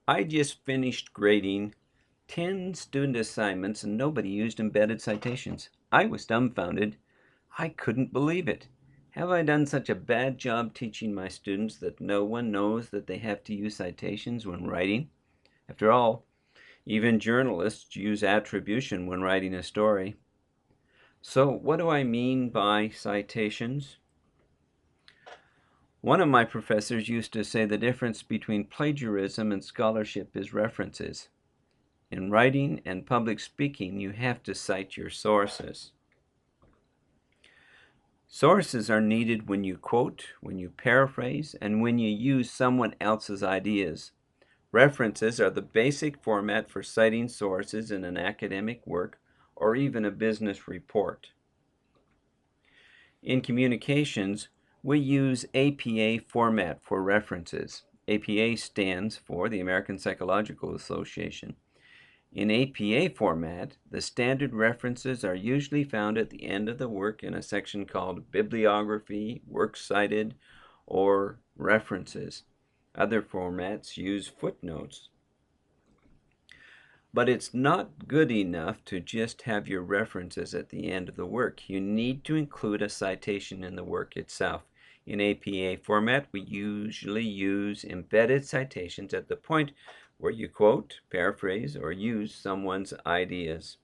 I just finished grading 10 student assignments and nobody used embedded citations. I was dumbfounded. I couldn't believe it. Have I done such a bad job teaching my students that no one knows that they have to use citations when writing? After all, even journalists use attribution when writing a story. So what do I mean by citations? One of my professors used to say the difference between plagiarism and scholarship is references. In writing and public speaking, you have to cite your sources. Sources are needed when you quote, when you paraphrase, and when you use someone else's ideas. References are the basic format for citing sources in an academic work or even a business report. In communications, we use APA format for references. APA stands for the American Psychological Association. In APA format, the standard references are usually found at the end of the work in a section called Bibliography, Works Cited, or References. Other formats use footnotes. But it's not good enough to just have your references at the end of the work. You need to include a citation in the work itself. In APA format, we usually use embedded citations at the point where you quote, paraphrase, or use someone's ideas.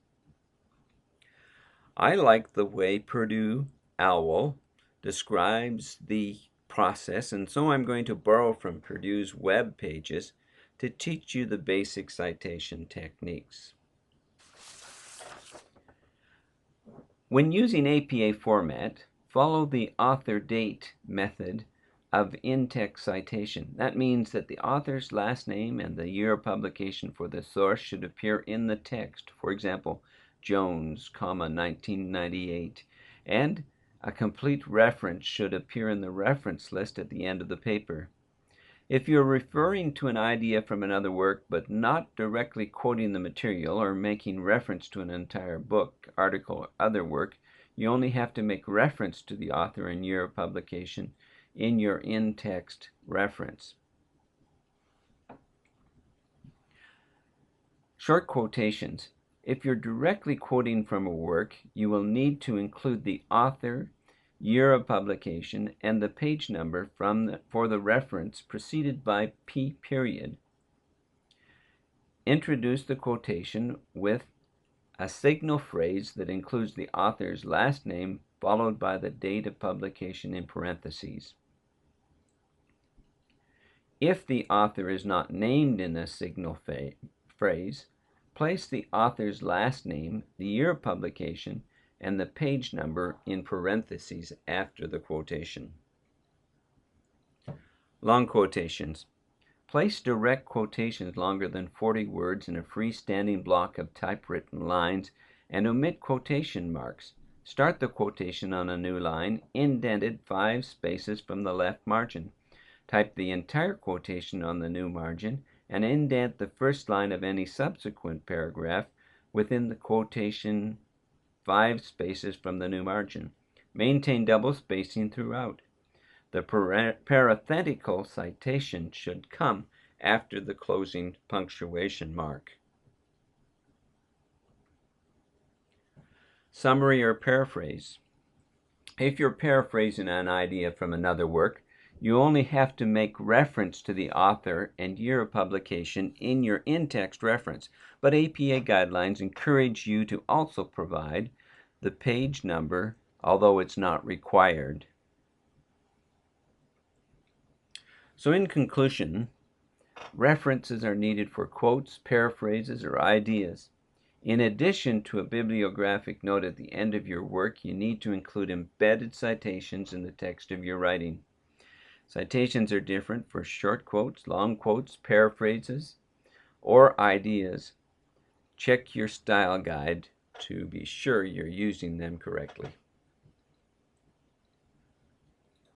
I like the way Purdue OWL describes the process, and so I'm going to borrow from Purdue's web pages to teach you the basic citation techniques. When using APA format, follow the author date method of in-text citation. That means that the author's last name and the year of publication for the source should appear in the text. For example, Jones, 1998, and a complete reference should appear in the reference list at the end of the paper. If you're referring to an idea from another work but not directly quoting the material or making reference to an entire book, article, or other work, you only have to make reference to the author and year of publication in your in-text reference. Short quotations. If you're directly quoting from a work, you will need to include the author, year of publication, and the page number for the reference preceded by P period. Introduce the quotation with a signal phrase that includes the author's last name followed by the date of publication in parentheses. If the author is not named in a signal phrase, place the author's last name, the year of publication, and the page number in parentheses after the quotation. Long quotations. Place direct quotations longer than 40 words in a freestanding block of typewritten lines and omit quotation marks. Start the quotation on a new line, indented 5 spaces from the left margin. Type the entire quotation on the new margin and indent the first line of any subsequent paragraph within the quotation 5 spaces from the new margin. Maintain double spacing throughout. The parenthetical citation should come after the closing punctuation mark. Summary or paraphrase. If you're paraphrasing an idea from another work, you only have to make reference to the author and year of publication in your in-text reference, but APA guidelines encourage you to also provide the page number, although it's not required. So in conclusion, references are needed for quotes, paraphrases, or ideas. In addition to a bibliographic note at the end of your work, you need to include embedded citations in the text of your writing. Citations are different for short quotes, long quotes, paraphrases, or ideas. Check your style guide to be sure you're using them correctly.